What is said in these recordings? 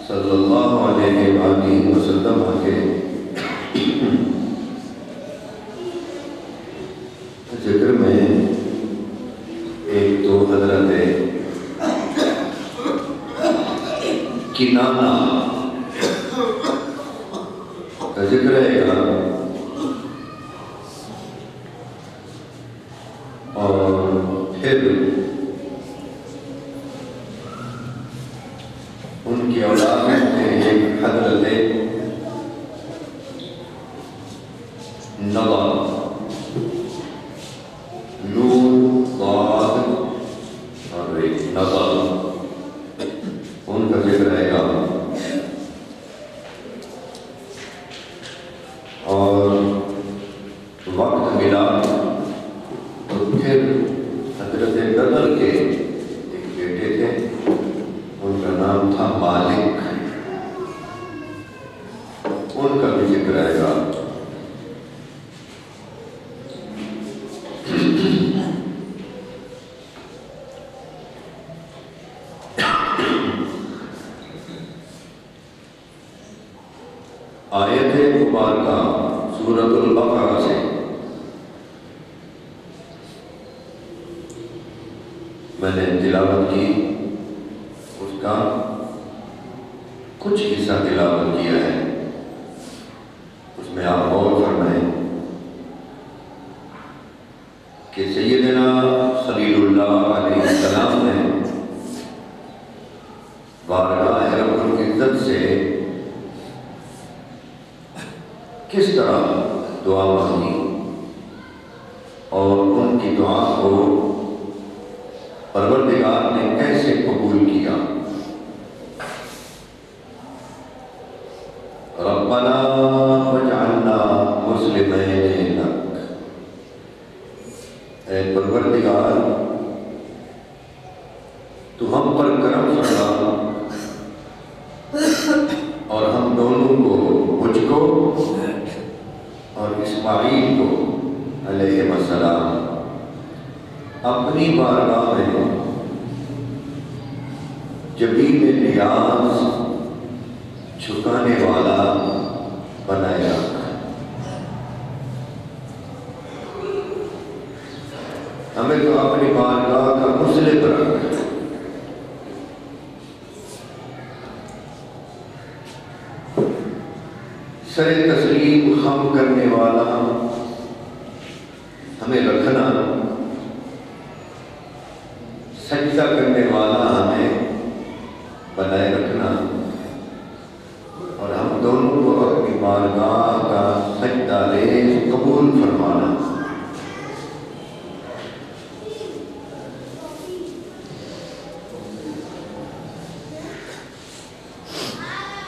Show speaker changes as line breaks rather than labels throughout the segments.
صلی اللہ علیہ وآلہ وسلم کنانا کا ذکر ہے یہاں، اور پھر ان کی اولاد میں ایک حضرت نضا، نون ضاد اور ایک نضا، ان کا ذکر ہے گا. اور وقت ملا تو پھر حضرت بدر کے ایک بیٹے تھے، ان کا نام تھا مالک، ان کا بھی ذکر آئے گا. آیت مبارکہ سورۃ البقرہ سے میں نے تلاوت کی، اس کا کچھ حصہ تلاوت کیا ہے، اس میں آپ غور فرمائیں کہ سیدنا خلیل اللہ علیہ السلام نے بارگاہ رب العزت سے کس طرح دعا مانگی اور ان کی دعا کو پروردگار نے کیسے قبول کیا. ربنا واجعلنا مسلمین لک، اے پروردگار تو ہم پر کرم فرما اور ہم دونوں کو، مجھ کو اور اسماعیل کو علیہ السلام، اپنی بارگاہ میں جبین نیاز جھکانے والا بنایا. ہمیں تو اپنی بارگاہ کا مسلم رکھ، سر تسلیم خم کرنے والا ہمیں رکھنا، سجدہ کرنے والا ہمیں بنائے رکھنا، اور ہم دونوں کو اپنی بارگاہ کا سجدہ ریز قبول فرمانا.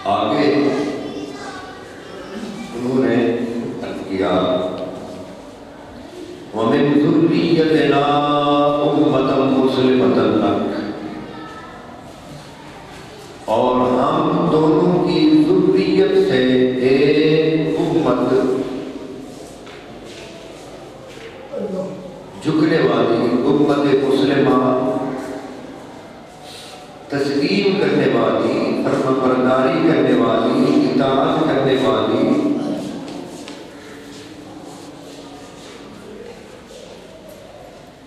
آگے انہوں نے عرض کیا وَمِن ذُرِّيَّتِنَا أُمَّةً مُسْلِمَةً لَكَ، اور ہم دونوں کی ذریت سے ایک امت جھکنے والی، امت مسلمہ تسلیم کرنے والی، فرمانبرداری کرنے والی، اطاعت کرنے والی،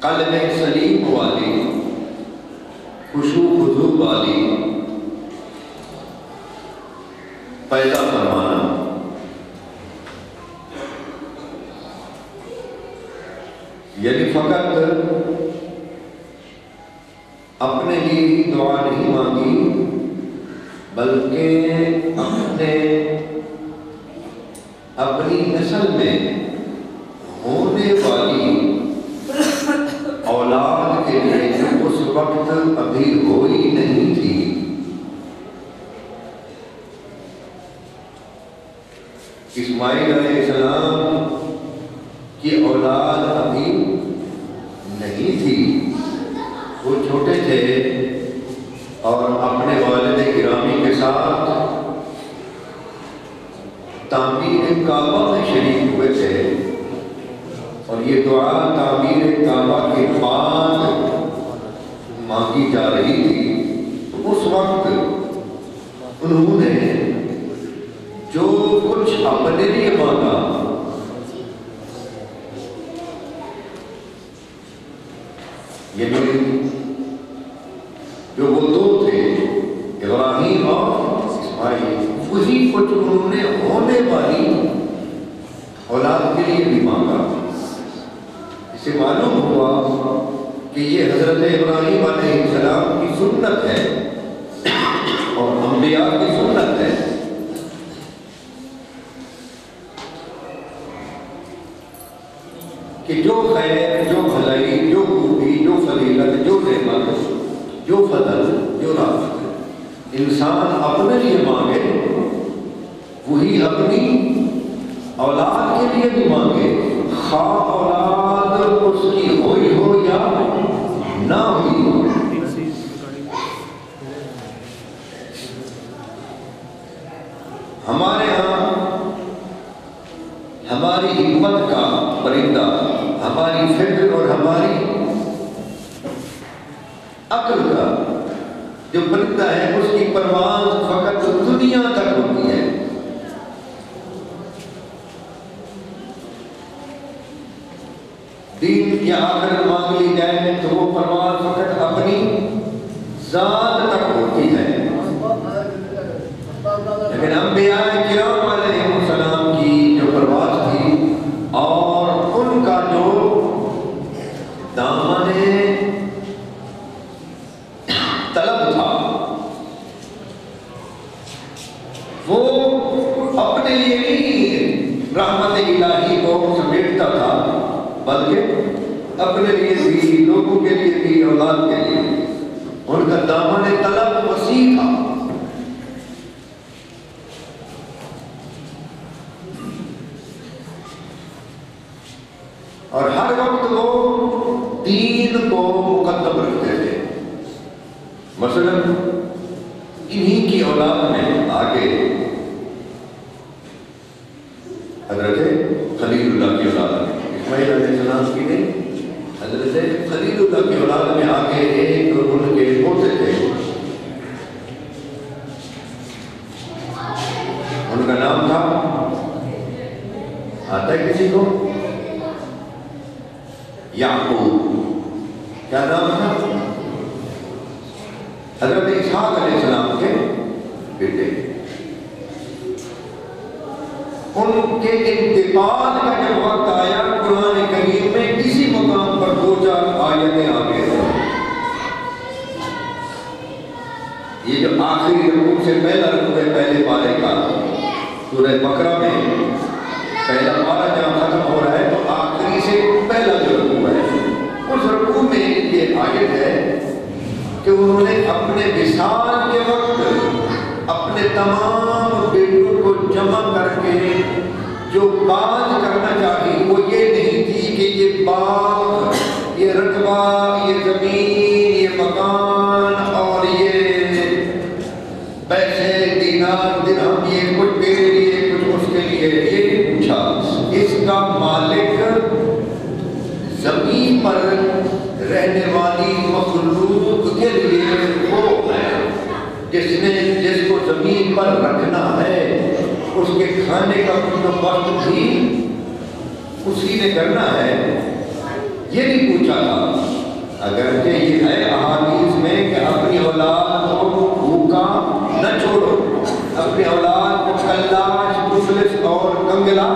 قلب سلیم والی، خشوع خضوع والی پیدا فرمانا. یعنی فقط اپنے لیے ہی دعا نہیں مانگی، بلکہ اپنی نسل میں ہونے والی اولاد کے لیے جو اس وقت ابھی ہوئی نہیں تھی، اسماعیل علیہ السلام کی اولاد ابھی نہیں تھی، وہ چھوٹے تھے اور اپنے والد گرامی کے ساتھ تعمیر کعبہ میں شریک ہوئے تھے، اور یہ دعا تعمیر کعبہ کے بعد مانگی جا رہی تھی. اس وقت انہوں نے جو کچھ اپنے لیے مانگا، یعنی جو وہ دو تھے ابراہیم اور کہ یہ حضرت ابراہیم علیہ السلام کی سنت ہے اور انبیاء کی سنت ہے کہ جو خیر، جو بھلائی، جو خوبی، جو فضیلت، جو نعمت، جو فضل، جو رحمت انسان اپنے لیے مانگے وہی اپنی اولاد کے لیے بھی مانگے، خواہ اولاد اس کی ہوئی ہو یا نہ ہوئی ہو۔ ہمارے ہاں ہماری ہمت کا پرندہ، ہماری فکر اور ہماری عقل کا جو پرندہ ہے اس کی پرواز فقط دنیا تک ہوتی ہے۔ دین یا آخرت مانگ لی جائے تو وہ پرواز فقط اپنی ذات تک ہوتی ہے، لیکن انبیاء کرام علیہ السلام کی جو پرواز تھی اور ان کا جو دامن طلب تھا وہ اپنے لیے نہیں رحمت الہی کو سمیٹتا تھا بلکہ اپنے لیے بھی، لوگوں کے لیے بھی، اولاد کے لیے۔ ان کا دامن طلب وسیع تھا۔ اور ہر وقت وہ دین کو مقدم رکھتے تھے۔ مثلا انہی کی اولاد میں آگے حضرت خلیل اللہ کی اولاد میں، اسماعیل علیہ السلام کی نہیں، حضرت خلیل اللہ کی اولاد میں آگے ایک ان کے پوتے تھے، ان کا نام تھا، آتا ہے کسی کو؟ یعقوب۔ کیا نام تھا؟ حضرت اسحاق علیہ السلام کے بیٹے۔ ان کے انتقال کا جب وقت آیا قرآن کریم میں اسی مقام پر 2-4 آیتیں آگے ہیں۔ یہ جو آخری رکوع سے پہلا رکوع ہے پہلے پارے کا، سورہ بقرہ میں پہلا پارہ جہاں ختم ہو رہا ہے تو آخری سے پہلا جو رکوع ہے اس رکوع میں یہ آیت ہے کہ انہوں نے اپنے وصال کے وقت اپنے تمام بیٹوں کو جمع کر کے جو بات کرنا چاہی وہ یہ نہیں تھی کہ یہ باغ، یہ رقبہ، یہ زمین، یہ مکان اور یہ پیسے، دینار، درہم، یہ کچھ میرے لیے، کچھ اس کے لیے، یہ پوچھا۔ اس کا مالک زمین پر رہنے والی مخلوق کے لیے وہ ہے جس کو زمین پر رکھنا ہے، اس کے کھانے کا بندوبست بھی اسی نے کرنا ہے۔ یہ نہیں پوچھا تھا، اگرچہ یہ ہے احادیث میں کہ اپنی اولاد کو بھوکا نہ چھوڑو، اپنی اولاد کو کلاش، مفلس اور کنگلا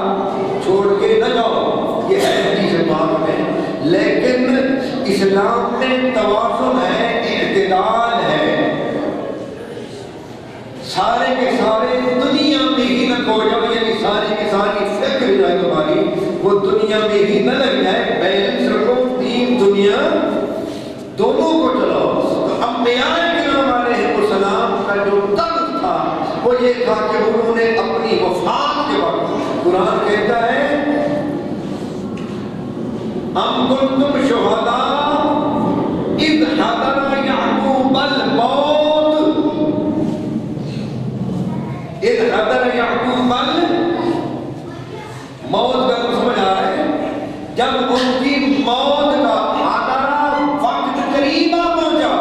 چھوڑ کے نہ جاؤ، یہ ہے حدیث پاک میں۔ لیکن اسلام میں توازن ہے، اعتدال ہے۔ سارے کے سارے دنیا میں ہی نہ کھو جاؤ، یعنی ساری کی ساری فکر جو ہے تمہاری وہ دنیا میں ہی نہ لگ جائے، بیلنس رکھو، دین دنیا دونوں کو چلاؤ۔ تو انبیاء کرام علیہ السلام کا جو طرز تھا وہ یہ تھا کہ انہوں نے اپنی وفات کے وقت، قرآن کہتا ہے ام کنتم شہداء اذ حضر یعقوب الموت، اذ حضر یعقوب موت کا تو سمجھ آ رہا ہے، جب ان کی موت کا حاضرہ وقت قریبا پہنچا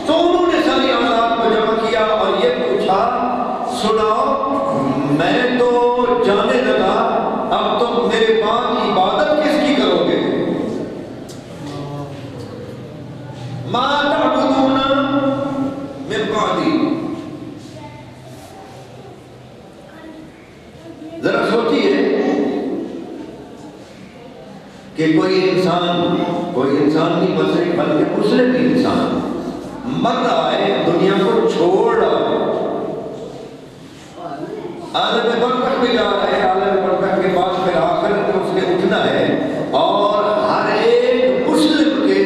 تو انہوں نے ساری اولاد کو جمع کیا اور یہ پوچھا، سناؤ میں تو جانے لگا، اب تم میرے بعد عبادت کس کی کرو گے؟ ما تعبدون من بعدی۔ ذرا سوچیے کہ کوئی انسان نہیں بلکہ مسلم انسان مر رہا ہے، دنیا کو چھوڑ رہا ہے، عالم برزخ میں جا رہا ہے، عالم برزخ کے بعد پھر آخرت میں اس نے اٹھنا ہے، اور ہر ایک مسلم کے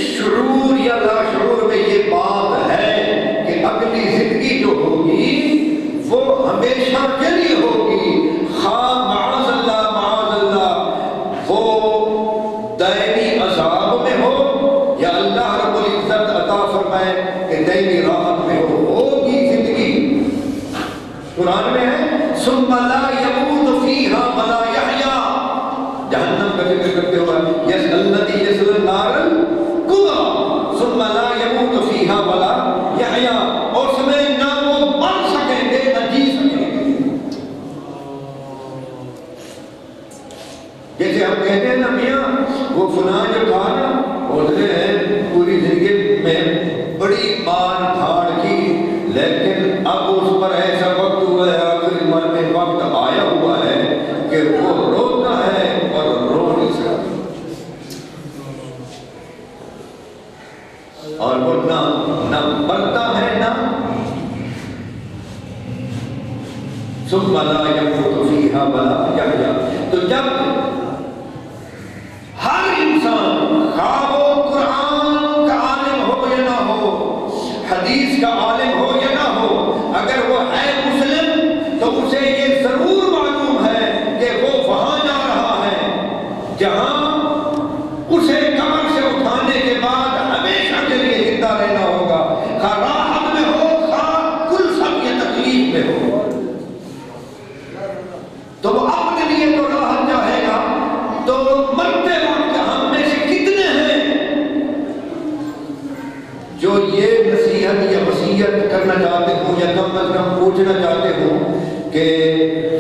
شعور یا لاشعور میں یہ بات ہے کہ اگلی زندگی جو ہوگی وہ ہمیشہ کے لیے ہوگی، خواہ معاذ اللہ وہ دائمی عذاب میں ہو یا اللہ رب العزت عطا فرمائے کہ دائمی راحت میں ہوگی زندگی۔ قرآن میں ہے ثم لا يموت فيها ولا يحيا، جہنم کا ذکر کرتے ہوئے یس الذی یصلی النار الکبریٰ ثم لا يموت فيها ولا يحيا، اور اس میں نہ وہ مر سکیں گے نہ جی سکیں گے۔ جیسے ہم کہتے ہیں نا میاں وہ فلاں جو تھا نا اس نے پوری زندگی میں بڑی مار دھاڑ کی، لیکن اب اس پر ایسا وقت ہوا ہے، آخر عمر میں وقت آیا ہوا ہے کہ وہ روتا ہے اور رو نہیں سکتا، اور وہ نہ مرتا ہے نہ ثم لا يموت فيها ولا يحيا۔ تو جب ہر انسان خواہ وہ قرآن کا عالم ہو یا نہ ہو، حدیث کا عالم ہو یا نہ ہو، اگر وہ ہے مسلم تو اسے یہ ضرور معلوم ہے کہ وہ وہاں جا رہا ہے جہاں اسے قبر سے اٹھانے کے بعد ہمیشہ کے لیے زندہ رہنا ہوگا، خواہ راحت میں ہو خواہ کل سب یا تکلیف میں ہو، تو وہ اپنے لیے تو راحت چاہے گا۔ تو مرتے وقت ہم میں سے کتنے ہیں جو یہ نصیحت یا وصیت کرنا چاہتے ہوں یا کم از کم پوچھنا چاہتے ہوں کہ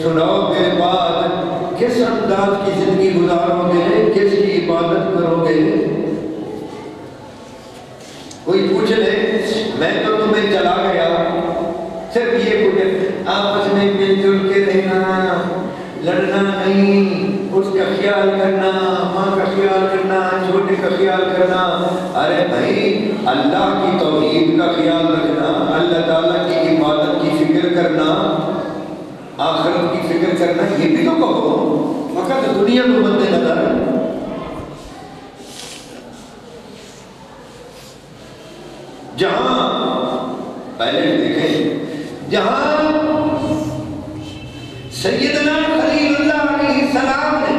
سناؤ میرے بعد کس انداز کی زندگی گزارو گے، کس کی عبادت کرو گے؟ کوئی پوچھ لے میں تو تمہیں چلا گیا، صرف یہ پوچھے آپس میں مل جل کے رہنا، لڑنا نہیں، اس کا خیال کرنا، ماں کا خیال کرنا، چھوٹے کا خیال کرنا۔ ارے بھائی اللہ کی توحید کا خیال رکھنا، اللہ تعالیٰ کی عبادت کی فکر کرنا، آخرت کی فکر کرنا، یہ بھی تو کہو، فقط دنیا کو مد نظر۔ جہاں پہلے دیکھیں جہاں سیدنا خلیل اللہ علیہ السلام نے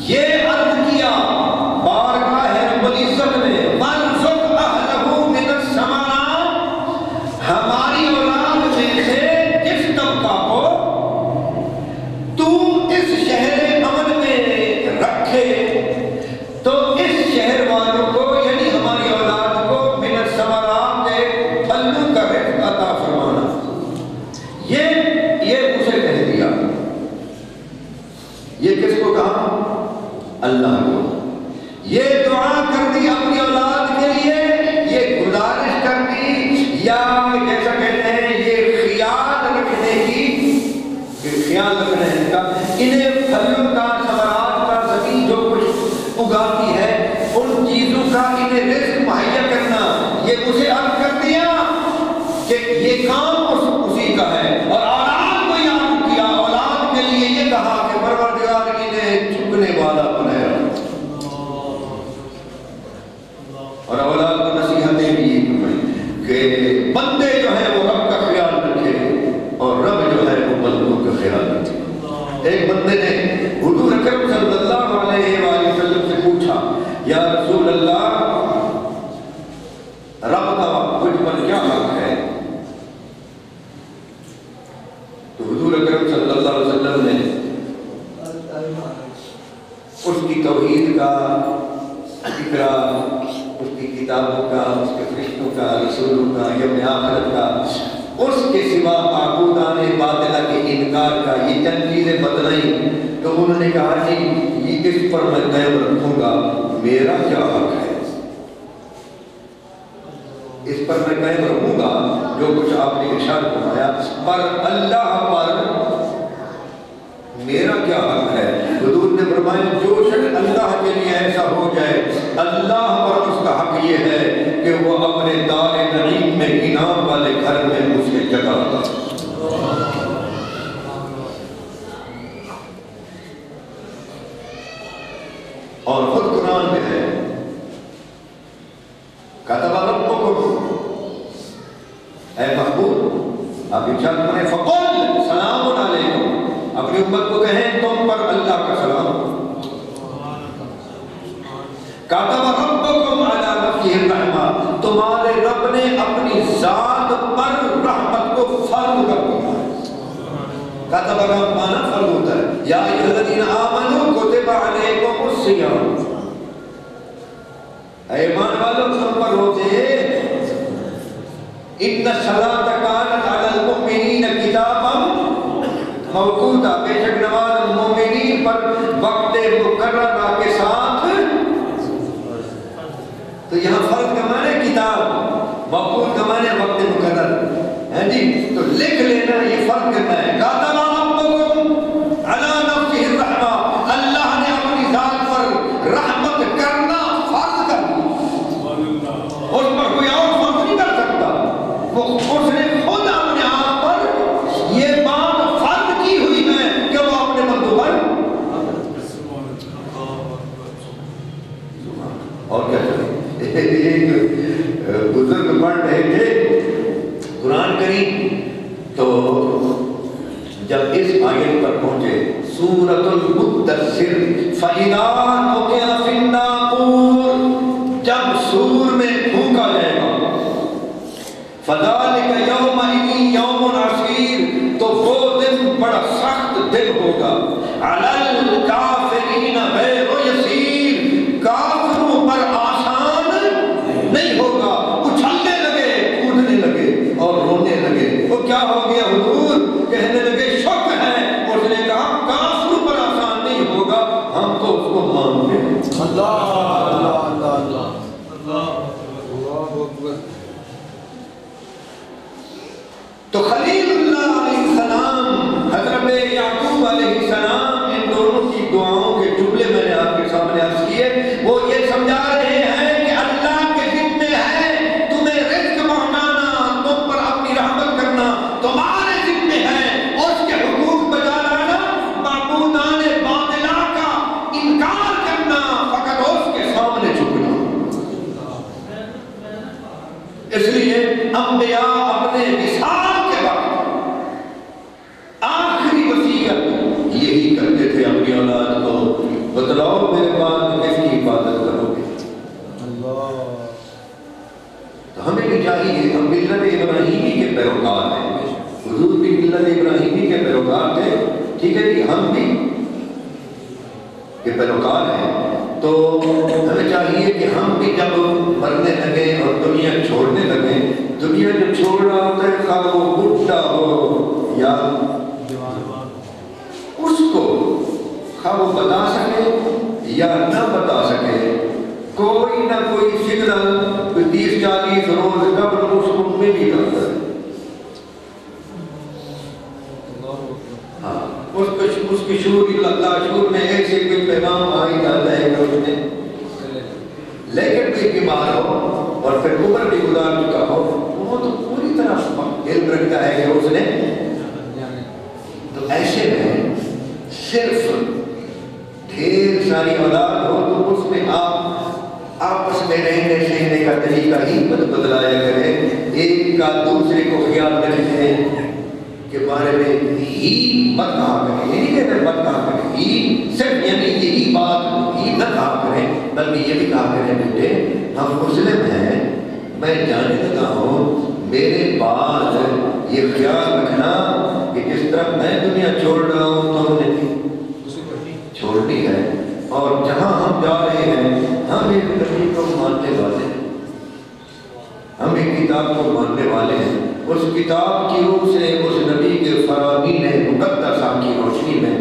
یہ عرض کیا بارگاہ رب العزت میں وَارْزُقْ أَهْلَهُ مِنَ الثَّمَرَاتِ، ہماری اولاد میں سے جس طبقہ کو تو اس شہر امن میں رکھے تو اس شہر والوں کو یعنی ہماری اولاد کو من الثمرات پھلوں کا رزق عطا فرمانا۔ یہ اسے کہہ دیا، یہ کس کو کہا؟ اللہ کو۔ یہ دعا کر دی اپنی اولاد کے لیے، یہ گزارش کر دی، یا جیسا کہتے ہیں یہ خیال رکھنے کا انہیں پھلوں کا، ثمرات کا، زمین جو کچھ اگاتی ہے ان چیزوں کا انہیں رزق مہیا کرنا، یہ اسے عرض کر دیا کہ یہ کام اسی کا ہے، اور اولاد کو یاد کیا، اولاد کے لیے یہ کہا کہ پروردگار انہیں جھکنے والا بنایا، اور اولاد کو نصیحتیں بھی کہ بندے جو ہیں وہ رب کا خیال رکھے اور رب جو ہے وہ بندوں کا خیال رکھے۔ ایک بندے نے حضور اکرم صلی اللہ علیہ وآلہ وسلم سے پوچھا یا رسول اللہ رب کا مجھ پر کیا حق ہے؟ تو حضور اکرم صلی اللہ علیہ وسلم نے اس کی توحید کا ذکر، اس کی کتابوں کا، اس کے فرشتوں کا، رسولوں کا، یوم آخرت کا، اس کے سوا معبودان باطلہ کے انکار کا، یہ چند چیزیں بتلائیں۔ تو انہوں نے کہا جی اس پر میں قائم رکھوں گا، میرا کیا حق ہے؟ اس پر میں قائم رکھوں گا جو کچھ آپ نے ارشاد فرمایا، پر اللہ پر میرا کیا حق ہے؟ حضور نے فرمایا جو شخص اللہ کے لیے ایسا ہو جائے اللہ پر اس کا حق یہ ہے کہ وہ اپنے دار نعیم میں انعام والے گھر میں اسے جگہ عطا اور خود قرآن میں ہے کتب ربکم اے محبوب آپ ارشاد کریں فقل سلام علیکم اپنی امت کو کہیں تم پر اللہ کا سلام کتب ربکم علی نفسہ الرحمہ تمہارے رب نے اپنی ذات پر رحمت کو فرض کر دیا کتب رب مانا فرض ہوتا ہے یا ایھا الذین آمنوا کتب علیکم الصیام اے ایمان والوں تم پر روزے ان الصلاۃ کانت علی المؤمنین کتابا موقوتا بے شک نماز مومنین پر وقت مقررہ کے ساتھ تو یہاں فرض کا معنی کتاب موقوت کا معنی وقت مقرر ہے جی تو لکھ لینا یہ فرض کرنا ہے کاتب ربکم علی نفسہ الرحمہ اللہ نے اپنی ذات پر رحمت کرنا فرض کر دیا اس پر کوئی اور فرض نہیں کر سکتا اس نے خود اپنے آپ پر یہ بات فرض کی ہوئی ہے کہ وہ اپنے بندوں پر اور کیا چلے ایک بزرگ پڑھ رہے تھے قرآن کریم تو جب اس آیت پر پہنچے سورۃ المدثر فَإِذَا نُقِرَ فِي النَّاقُورِ جب سور میں پھونکا جائے گا فَذَلِكَ يَوْمَئِذٍ يَوْمٌ عَسِيرٌ تو وہ دن بڑا سخت دن ہوگا عَلَى الْكَافِرِينَ غَيْرُ يَسِيرٌ کافروں پر آسان نہیں ہوگا اچھلنے لگے کودنے لگے اور رونے لگے وہ کیا ہو گیا حضور کہنے لگے شک ہے اس نے کہا کافروں پر آسان نہیں ہوگا ہم تو اس کو مانتے ہیں اللہ اللہ اللہ اللہ اللہ اکبر تو خلیل اللہ علیہ السلام حضرت یعقوب علیہ السلام ان دونوں کی دعاؤں کے جملے میں نے آپ کے سامنے عرض کیے وہ یہ سمجھا رہے ہیں کہ اللہ کے ذمے ہے تمہیں رزق پہنچانا تم پر اپنی رحمت کرنا تمہارے ذمے ہے اس کے حقوق بجا لانا معبودان باطلا کا انکار کرنا فقط اس کے سامنے جھکنا اس لیے انبیاء اپنے وصال یہی کرتے تھے اپنی اولاد کو بتلاؤ میرے بعد کس کی عبادت کرو گے تو ہمیں بھی چاہیے ہم ملت ابراہیمی کے پیروکار ہیں حضور بھی ملت ابراہیمی کے پیروکار تھے ٹھیک ہے جی ہم بھی کے پیروکار ہیں تو ہمیں چاہیے کہ ہم بھی جب مرنے لگے اور دنیا چھوڑنے لگے دنیا جب چھوڑ رہا ہوتا ہے خواہ وہ بڈھا ہو یا اس کو خواہ وہ بتا سکے یا نہ بتا سکے کوئی نہ کوئی سگنل 30-40 روز قبل اس کو میں بھی کرتا ہے ہاں اس کی شور میں ایسے کوئی پیغام آئی جاتا ہے کہ اس نے لیکن بھی بیمار ہو اور پھر عمر بھی گزار چکا ہو وہ تو پوری طرح علم رکھتا ہے کہ اس نے تو ایسے میں صرف ڈھیر ساری اولاد ہو تو اس میں آپ آپس میں رہنے سہنے کا طریقہ ہی بدلایا کرے ایک کا دوسرے کو خیال رکھنے کے بارے میں ہی مت کہا کریں یہ نہیں کہتے مت کہا کریں ہی صرف یعنی یہی بات ہی نہ کہا کریں بلکہ یہ بھی کہا کریں بیٹے ہم مسلم ہیں میں جانے لگا ہوں میرے بعد یہ خیال رکھنا کہ جس طرح میں دنیا چھوڑ رہا ہوں تو ہم نے چھوڑنی ہے اور جہاں ہم جا رہے ہیں ہم ایک نبی کو ماننے والے ہیں ہم ایک کتاب کو ماننے والے ہیں اس کتاب کی روح سے اس نبی کے فرامین مقدسہ کی روشنی میں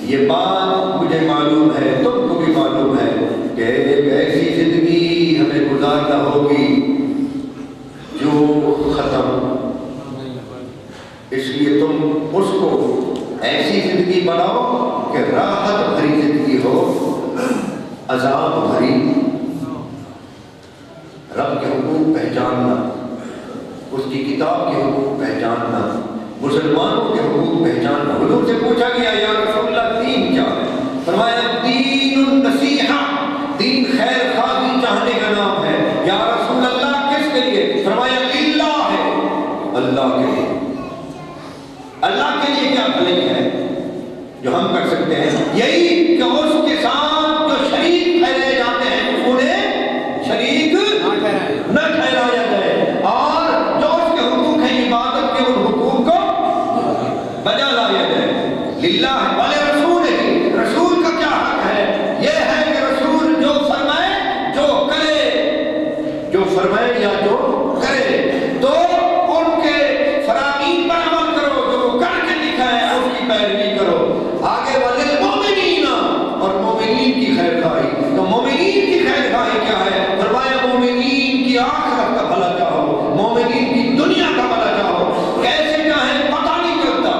یہ بات مجھے معلوم ہے تم کو بھی معلوم ہے کہ ایک ایسی زندگی ہمیں گزارنا ہوگی جو ختم اس لیے تم اس کو ایسی زندگی بناؤ کہ راحت بھری زندگی ہو، عذاب بھری، رب کے حقوق پہچاننا، اس کی کتاب کے حقوق پہچاننا، مسلمانوں کے حقوق پہچاننا۔ حضور سے پوچھا گیا یا رسول اللہ دین کیا ہے؟ فرمایا دین النصیحہ، دین خیر خواہی چاہنے کا نام ہے۔ یا رسول اللہ کس کے لیے؟ فرمایا اللہ ہے، اللہ کے لیے۔ اللہ کے لیے کیا بھلائی ہے جو ہم کر سکتے ہیں؟ یہی کہ اس کے ساتھ جو شریک ٹھہرائے جاتے ہیں انہیں شریک نہ ٹھہرایا جائے، اور جو اس کے حقوق ہیں عبادت کے ان حقوق کو بجا لایا جائے۔ للہ والے رسول ہی، رسول کا کیا حق ہے؟ یہ ہے کہ رسول جو فرمائے جو کرے، جو فرمائے یا جو کرے، تو ان کے فرامین پر عمل کرو، جو وہ کر کے دکھائے اس کی پیروی کرو۔ آگے والے مومنین، اور مومنین کی خیر خواہی۔ تو مومنین کی خیر خواہی کیا ہے؟ فرمایا مومنین کی آخرت کا بھلا چاہو، مومنین کی دنیا کا بھلا چاہو۔ کیسے چاہیں پتہ نہیں چلتا۔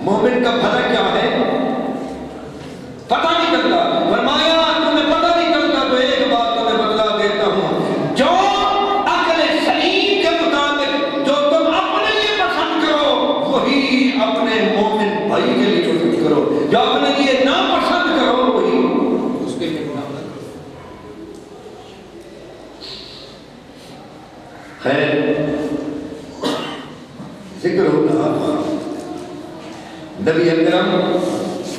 مومن کا بھلا کیا ہے پتہ نہیں چلتا۔ فرمایا تمہیں پتہ نہیں چلتا تو ایک بات تمہیں بتلا دیتا ہوں، جو عقل سلیم کے مطابق جو تم اپنے لیے پسند کرو وہی اپنے مومن بھائی کے لیے پسند کرو، جو اپنے لیے ناپسند کرو وہی اس کے لیے نہ کرو۔ خیر ذکر ہو رہا تھا نبی اکرم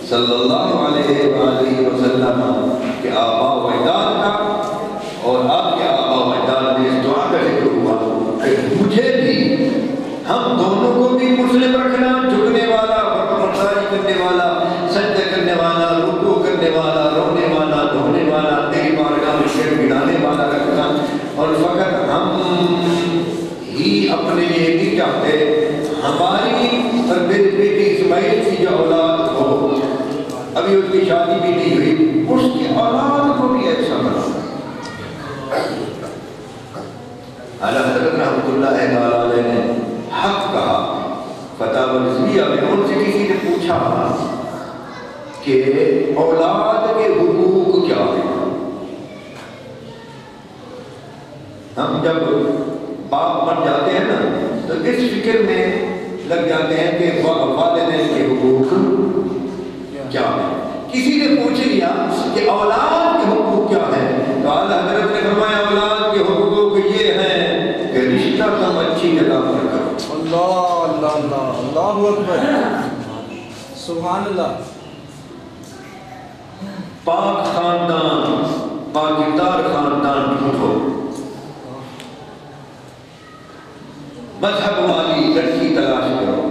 صلی اللہ علیہ وآلہ وسلم کے آباء و اجداد کا، اور آپ کے آباء و اجداد میں اس دعا کا ذکر ہوا کہ مجھے بھی، ہم دونوں کو بھی مسلم رکھنا، جھکنے والا، برداشت کرنے والا، سجدہ کرنے والا، رکوع کرنے والا، رونے والا، دھونے والا، تیری بارگاہ میں سر گڑانے والا رکھنا، اور فقط ہم ہی اپنے لیے نہیں چاہتے، ہماری اور میری بیٹی اسماعیل کی جو اولاد ہو، ابھی اس کی شادی بھی نہیں ہوئی، اس کی اولاد کو بھی ایسا بنا۔ اعلیٰ حضرت رحمۃ اللہ علیہ نے حق کہا فتاوی رضویہ میں، ان سے کسی نے پوچھا کہ اولاد کے حقوق کیا ہیں؟ ہم جب باپ بن جاتے ہیں نا تو اس فکر میں لگ جاتے ہیں کہ والدین کے حقوق کیا ہیں۔ کسی نے پوچھ لیا کہ اولاد کے حقوق کیا ہیں، تو اعلیٰ حضرت نے فرمایا اولاد کے حقوق یہ ہیں کہ رشتہ تم اچھی جگہ پر کرو۔
اللہ اللہ اللہ اللہ اکبر، سبحان اللہ۔
پاک خاندان، پاکدار خاندان ڈھونڈو، مذہب والی لڑکی تلاش کرو،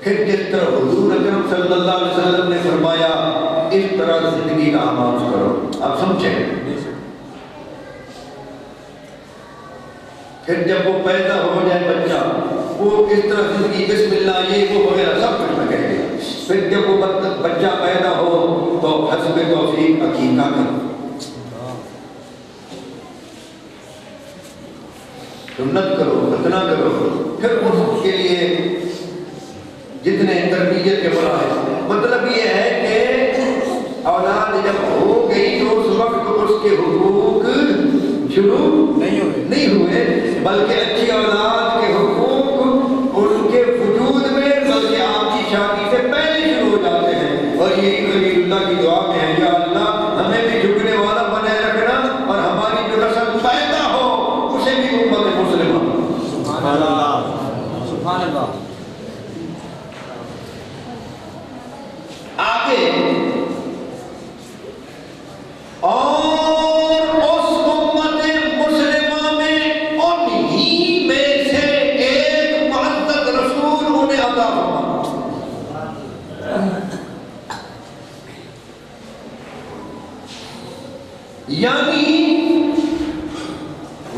پھر جس طرح حضور اکرم صلی اللہ علیہ وسلم نے فرمایا اس طرح زندگی کا آغاز کرو۔ آپ سمجھیں، پھر جب وہ پیدا ہو جائے بچہ، وہ اس طرح زندگی بسم اللہ یہ وہ وغیرہ سب کچھ میں کہے گا۔ پھر جب وہ بچہ پیدا ہو تو حسب توفیق عقیقہ کرو، سنت کرو، ختنہ کرو، پھر اس کے لیے جتنے تربیت کے مراحل۔ مطلب یہ ہے کہ اولاد جب ہو گئی تو اس وقت اس کے حقوق شروع نہیں ہوئے، بلکہ اچھی اولاد کے حقوق ان کے وجود میں بلکہ آپ کی شادی سے پہلے شروع ہو جاتے ہیں۔ اور یہی خلیل اللہ کی دعا میں ہے، یا اللہ ہمیں بھی جھکنے والا بنائے رکھنا، اور ہماری جو نسل پیدا ہو اسے بھی امت مسلمہ۔
سبحان اللہ سبحان اللہ۔
آگے اور اس امت مسلمہ میں انہی میں سے ایک معزز رسول انہیں عطا ہوا، یعنی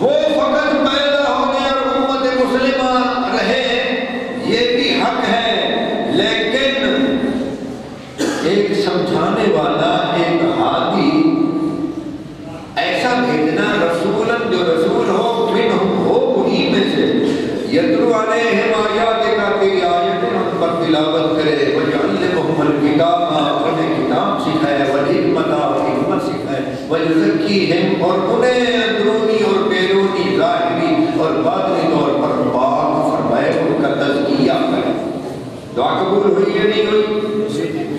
وہ فقط پیدا ہونے اور امت مسلمہ رہے یہ بھی حق ہے، لیکن ایک سمجھانے والا، ایک ہادی ایسا بھیجنا، رسولن جو رسول ہو منہم ہو انہی میں سے، یتلو علیہم آیاتک، تیری آیتیں ان پر تلاوت کرے، وَيُزَكِّيهِمْ اور انہیں اندرونی اور بیرونی ظاہری اور باطنی طور پر پاک فرمائے، ان کا تزکیہ کرے۔ دعا قبول ہوئی یا نہیں ہوئی؟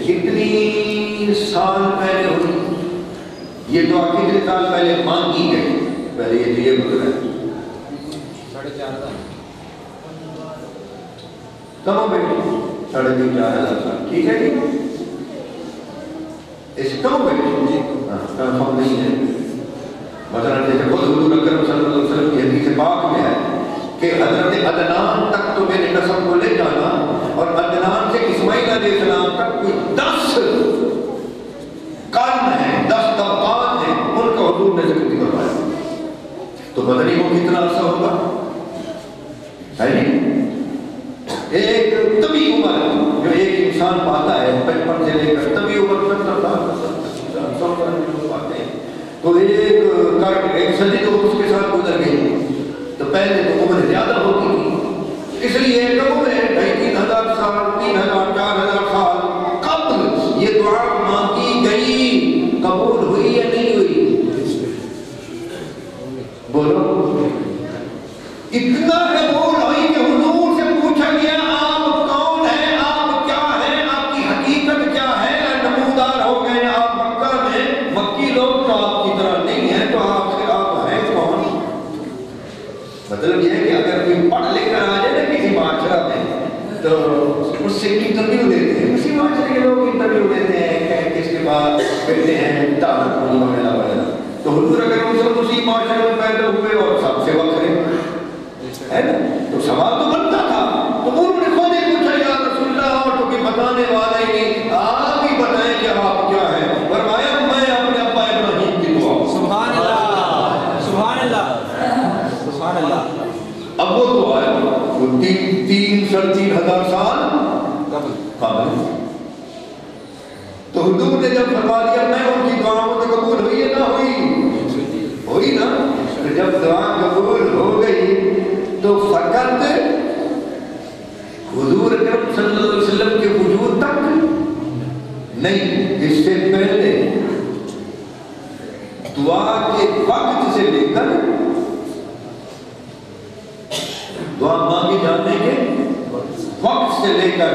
کتنی سال پہلے ہوئی؟ یہ دعا کتنے سال پہلے مانگی گئی؟ پہلے یہ گزرا ہے
4,500
کم ہو بیٹی 3,500 سال، ٹھیک ہے جی؟ اس کم ہو بیٹی کنفرم نہیں ہے۔ مثلا جیسے خود حضور اکرم صلی اللہ علیہ وسلم کی حدیث پاک میں ہے کہ حضرت عدنان تک تو میرے نسب کو لے جانا، اور عدنان سے اسماعیل علیہ السلام تک کوئی 10 قرن ہیں، 10 طبقات ہیں، ان کا حضور نے ذکر کروایا۔ تو پتہ نہیں وہ کتنا عرصہ ہوگا، ہے نہیں؟ ایک طبی عمر جو ایک انسان پاتا ہے 55 سے لے کر طبی عمر 70 سال پاتے ہیں، تو ایک قرن ایک صدی تو اس کے ساتھ گزر گئی۔ تو پہلے تو عمر زیادہ ہوتی تھی، اس لیے کم عمر ہے 2,500 سال 3,000 4,000 سال قبل یہ دعا مانگی گئی، قبول ہوئی یا نہیں ہوئی؟ بولو۔ اتنا قبول ہوئی کہ حضور سے پوچھا گیا آپ کون ہیں، آپ کیا ہیں، آپ کی حقیقت کیا ہے؟ نمودار ہو گئے آپ مکہ میں، مکی لوگ تو آپ کی طرح نہیں ہیں، تو آخر آپ ہیں کون؟ مطلب یہ ہے کہ اگر کوئی پڑھ لکھ کر آ جائے نا کسی معاشرہ میں تو اس سے انٹرویو دیتے ہیں، اسی معاشرے کے لوگ انٹرویو دیتے ہیں کہ کس کے بعد کہتے ہیں دعوت وغیرہ وغیرہ۔ تو حضور اگر اسی معاشرے میں پیدا ہوئے اور سب سے وقت ہے نا، تو سوال تو بنتا تھا۔ تو انہوں نے خود ہی پوچھا یا رسول اللہ، اور تو کوئی بتانے والا ہی نہیں، آپ ہی بتائیں کہ آپ کیا ہیں؟ فرمایا میں اپنے ابا ابراہیم کی دعا۔
سبحان اللہ سبحان اللہ سبحان اللہ۔
اب وہ دعا ہے وہ 3,000 سال قبل۔ تو حضور نے جب فرما دیا میں ان کی دعاؤں تو قبول ہوئی ہے نہ ہوئی؟ ہوئی نا۔ تو جب دعا قبول ہو گئی تو فقط حضور اکرم صلی اللہ علیہ وسلم کے وجود تک نہیں، اس سے پہلے دعا کے وقت سے لے کر دعا مانگی جانے کے وقت سے لے کر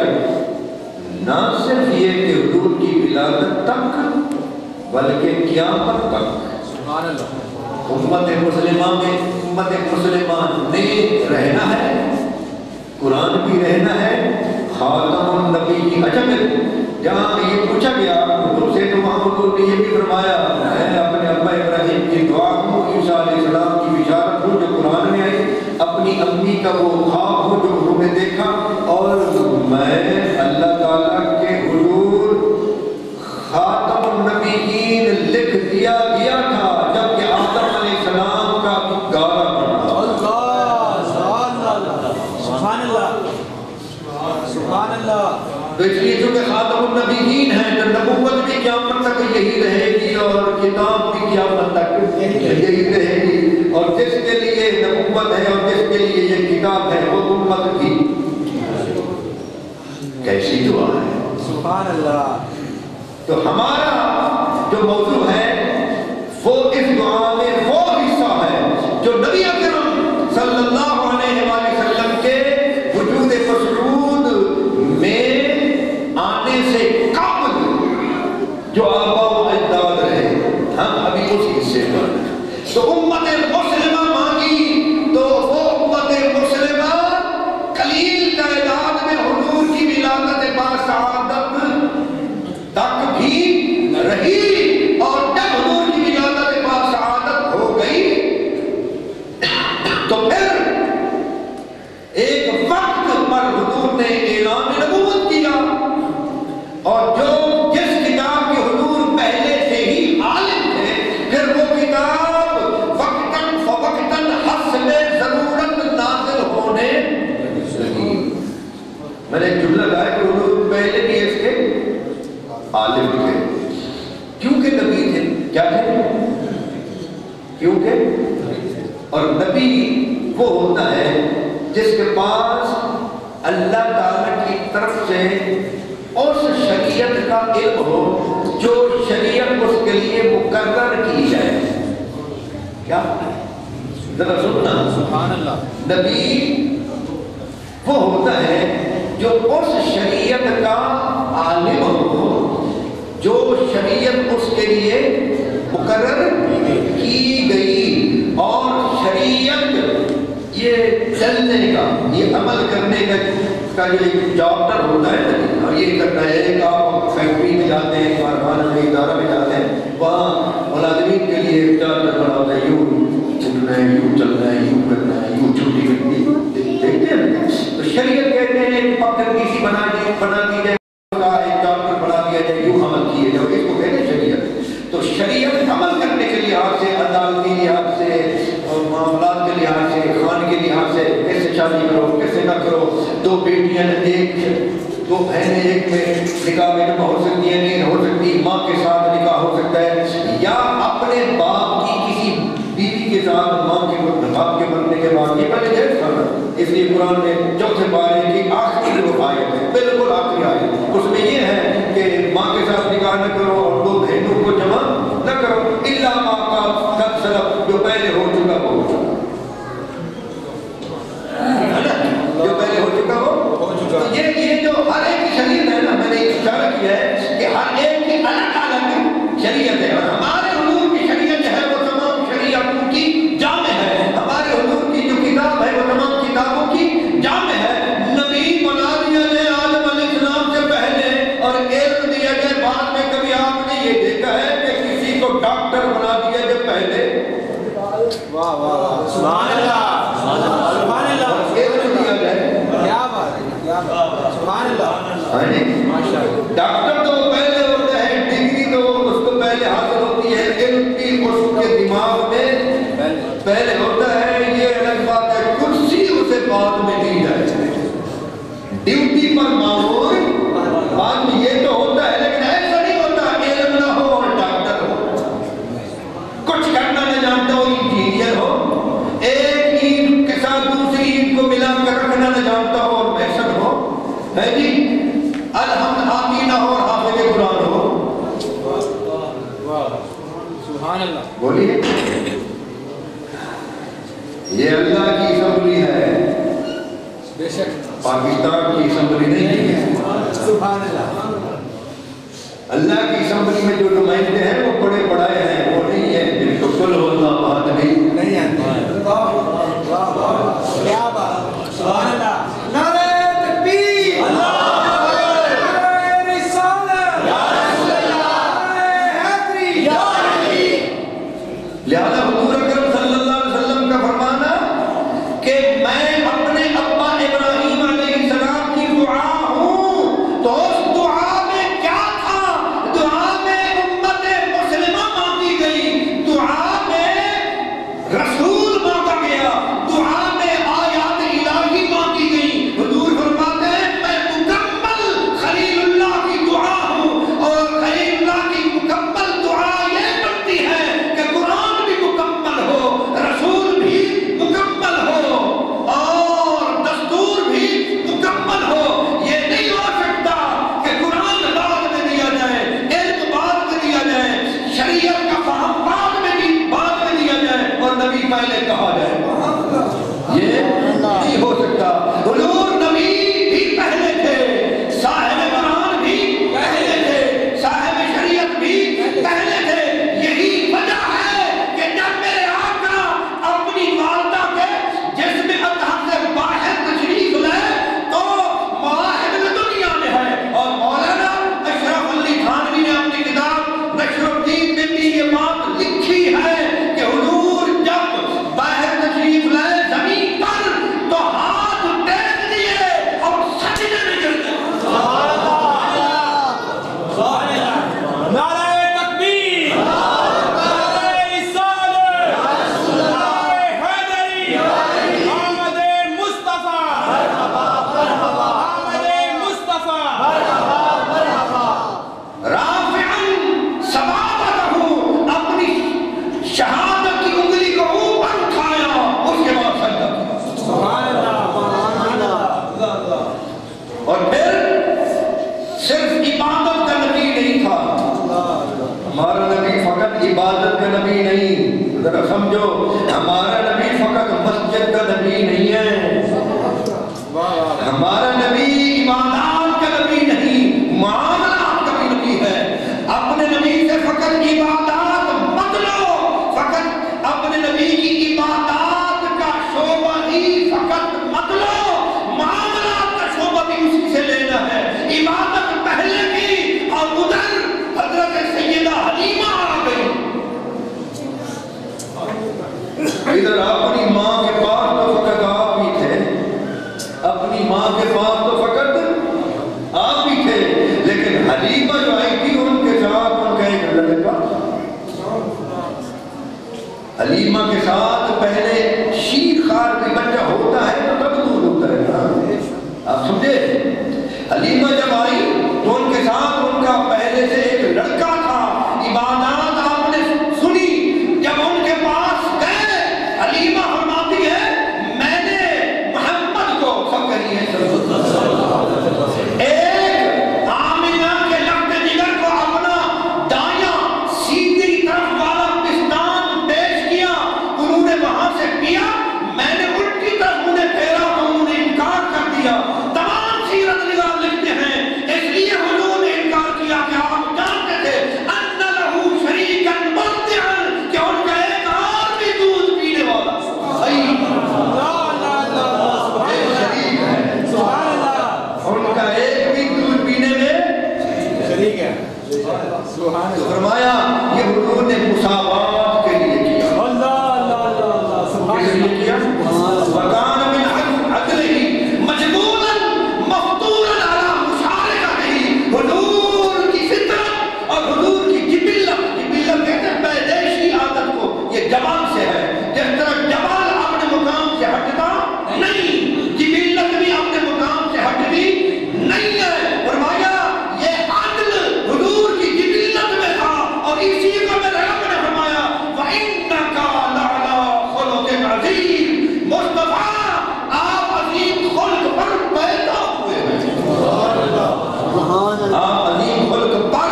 نہ صرف یہ کہ حضور کی ولادت تک بلکہ قیامت تک
سبحان اللہ
امت مسلمہ نے رہنا ہے، قرآن بھی رہنا ہے، خاتم النبی کی۔ اچھا جہاں یہ پوچھا گیا حضور سے تو وہاں حضور نے یہ بھی فرمایا میں اپنے ابا ابراہیم کی دعا ہوں، عیسیٰ علیہ السلام کی بشارت ہوں جو قرآن میں آئی، اپنی امی کا وہ خواب ہوں جو انہوں نے دیکھا، اور میں اللہ تعالیٰ کے حضور خاتم النبیین لکھ دیا گیا تھا جبکہ آدم علیہ السلام کا 11 پڑھا۔
سبحان اللہ سبحان اللہ۔
تو اس لیے چونکہ خاتم النبیین ہیں تو نبوت بھی قیامت تک یہی رہے گی اور کتاب بھی قیامت تک یہی رہے گی، اور جس کے لیے نبوت ہے اور جس کے لیے یہ کتاب ہے وہ امت کی کیسی دعا ہے۔
سبحان اللہ۔
تو ہمارا جو موضوع ہے وہ اس دعا میں وہ حصہ ہے جو نبی اکرم صلی اللہ علیہ وآلہ وسلم کے وجود مسعود میں آنے سے قبل جو آباء و اجداد رہے، ہم ابھی اس حصے پر۔ تو امت مسلمہ مانگی تو وہ امت مسلمہ قلیل تعداد میں حضور کی ولادت باسعادت تک بھی رہی، اور جب حضور کی ولادت باسعادت ہو گئی تو پھر ایک وقت پر حضور نے اعلان نبوت کیا، اور جو جس کتاب کے حضور پہلے سے ہی عالم تھے پھر وہ کتاب وقتاً فوقتاً حسب ضرورت نازل ہونے لگی۔ میں نے ایک جملہ کہا کہ حضور پہلے بھی اس کے عالم تھے کیونکہ نبی تھے۔ کیا تھے؟ کیونکہ، اور نبی وہ ہوتا ہے جس کے پاس اللہ تعالیٰ کی طرف سے اس شریعت کا علم ہو جو شریعت اس کے لیے مقرر کی جائے. کیا ذرا سننا,
سبحان اللہ.
نبی وہ ہوتا ہے جو اس شریعت کا عالم ہو جو شریعت اس کے لیے مقرر کی گئی, اور شریعت یہ چلنے کا, یہ عمل کرنے کا جو ایک ڈاکٹر ہوتا ہے, اور یہ کرنا ہے. ایک آپ فیکٹری میں جاتے ہیں, کارخانہ میں, ادارہ میں جاتے ہیں, وہاں ملازمین کے لیے ایک ڈاکٹر بنا ہوتا ہے, یوں اٹھنا ہے, یوں چلنا ہے, یوں کرنا ہے, یوں چھٹی کرنی ہے. دیکھتے ہیں تو شریعت کہتے ہیں ایک پتھر کسی بنا دی جائے, ایک ڈاکٹر بنا دیا جائے, یوں عمل کیے جائے, اس کو کہتے ہیں شریعت. تو شریعت عمل کرنے کے لحاظ سے, عدالتی لحاظ سے, اور معاملات کے لحاظ سے, خان کے لحاظ سے, کیسے شادی کرو کیسے نہ کرو, دو بیٹیاں ایک, دو بہنیں ایک میں نکاح میں جمع ہو سکتی ہیں, نہیں ہو سکتی, ماں کے ساتھ نکاح ہو سکتا ہے, یا اپنے باپ کی کسی بیوی کے ساتھ ماں کے باپ کے مرنے کے بعد, یہ پہلے جائز کرنا. اس لیے قرآن میں چوتھے پارے کی آخری جو آیت ہے, بالکل آخری آیت, اس میں یہ ہے کہ ماں کے ساتھ نکاح نہ کرو اور دو بہنوں کو جمع نہ کرو, الا ما قد سلف, جو پہلے ہو چکا وہ ہو چکا, جو پہلے ہو چکا وہ ہو چکا. تو یہ جو ہر ایک کی شریعت ہے نا, میں نے اشارہ کیا ہے کہ ہر ایک کی الگ الگ شریعت ہے, اور ہمارے حضور کی شریعت ہے وہ تمام شریعتوں کی جامع ہے. ہمارے حضور کی جو کتاب ہے وہ تمام کتابوں کی جامع ہے. نبی بنا دیا گئے آدم علیہ السلام سے پہلے, اور علم دیا گئے بعد میں. کبھی آپ نے یہ دیکھا ہے کہ کسی کو ڈاکٹر بنا دیا گئے پہلے؟
واہ واہ, سبحان اللہ, سبحان اللہ.
علم دیا گئے,
کیا بات ہے, کیا بات ہے, سبحان اللہ, ماشاء اللہ.
ڈاکٹر تو پہلے ہوتا ہے, ڈگری تو اس کو پہلے حاصل ہوتی ہے, علم بھی اس کے دماغ میں پہلے ہوتا ہے. یہ الگ بات ہے, کرسی اسے بعد میں دی جائے, ڈیوٹی پر معمور بعد میں, یہ تو ہوتا ہے. لیکن ایسا نہیں ہوتا علم نہ ہو اور ڈاکٹر ہو, کچھ کرنا نہ جانتا ہو, انجینئر ہو, ایک اینٹ کے ساتھ دوسری اینٹ کو ملا کر رکھنا نہ جانتا ہو اور محسن ہو, ہے جی, الحمد آتی نہ ہو اور حافظ قرآن ہو.
سبحان اللہ.
بولیے, یہ اللہ کی اسمبلی ہے,
بے شک,
پاکستان کی اسمبلی نہیں ہے.
سبحان اللہ.
اللہ کی اسمبلی میں جو نمائندے ہیں وہ بڑے بڑائے ہیں, وہ نہیں ہیں جن کو کل ہونا بات نہیں
آتی. کیا بات, سبحان اللہ. نعرہ تکبیر, نعرہ رسالت, حیدری.
لہذا حضور اکرم صلی اللہ علیہ وسلم کا فرمانا کہ میں اپنے ابا ابراہیم علیہ السلام کی دعا ہوں, تو اس دعا میں کیا تھا؟ دعا میں امت مسلمہ مانگی ذرا سمجھو ہمارا نبی فقط مسجد کا نبی نہیں ہے، ہمارا نبی عبادات کا نبی نہیں، معاملات کا بھی نبی ہے۔ اپنے نبی سے فقط عبادات مت لو، فقط اپنے نبی کی عبادات کا شعبہ ہی فقط مت لو، معاملات کا شعبہ بھی اسی سے لینا ہے۔ عبادت پہلے کی اور ادھر حضرت سیدہ حلیمہ آ گئی، ادھر اپنی ماں کے پاس تو فقط آپ ہی تھے، اپنی ماں کے پاس تو فقط آپ ہی تھے، لیکن حلیمہ جو آئی تھی ان کے ساتھ ان کا ایک لڑکا، حلیمہ کے ساتھ پہلے شیر خار کا بچہ ہوتا ہے تو تب دور ہوتا ہے نا، آپ سمجھے؟ حلیمہ جب آئی تو ان کے ساتھ ان کا پہلے سے ایک لڑکا تھا، عبادات آپ نے سنی، جب ان کے پاس گئے حلیمہ فرماتی ہے میں نے محمد کو سب کہی ہے ایک آمنہ کے لفظ جگر کو اپنا دایاں سیدھی طرف والا پستان پیش کیا، انہوں نے وہاں سے پیا، میں نے الٹی طرف انہیں پھیرا تو انہوں نے انکار کر دیا۔ تمام سیرت نگار لکھتے ہیں اس لیے حضور نے انکار کیا کہ آپ جانتے تھے ان لہو شریکن مرضعن کہ ان کا ایک اور بھی دودھ پینے والا شریک ہے، ان کا ایک بھی دودھ پینے میں
شریک ہے۔
تو فرمایا یہ حضور نے مساوات کے لیے کیا، کس لیے کیا؟ وَكَانَ مِنْ عَدْلِهِ مَجْبُولًا مَفْطُورًا عَلَى مُشَارِكَتِهِ، حضور کی فطرت اور حضور کی جبلت، جبلت کہتے ہیں پیدائشی عادت کو، یہ جبال سے ہے، جس طرح جبال اپنے مقام سے ہٹتا نہیں، جبلت بھی اپنے مقام سے ہٹتی نہیں ہے۔ فرمایا یہ عدل حضور کی جبلت میں تھا، اور اسی کو میں رب نے فرمایا وَإِنَّكَ لَعَلَىٰ خُلُقٍ عَظِيمٍ، مصطفیٰ آپ عظیم خلق پر پیدا ہوئے ہیں، آپ عظیم خلق پر،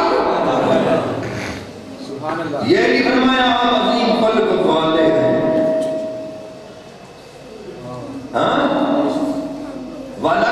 یہ نہیں فرمایا آپ عظیم خلق والے ہیں، ہاں وَلَا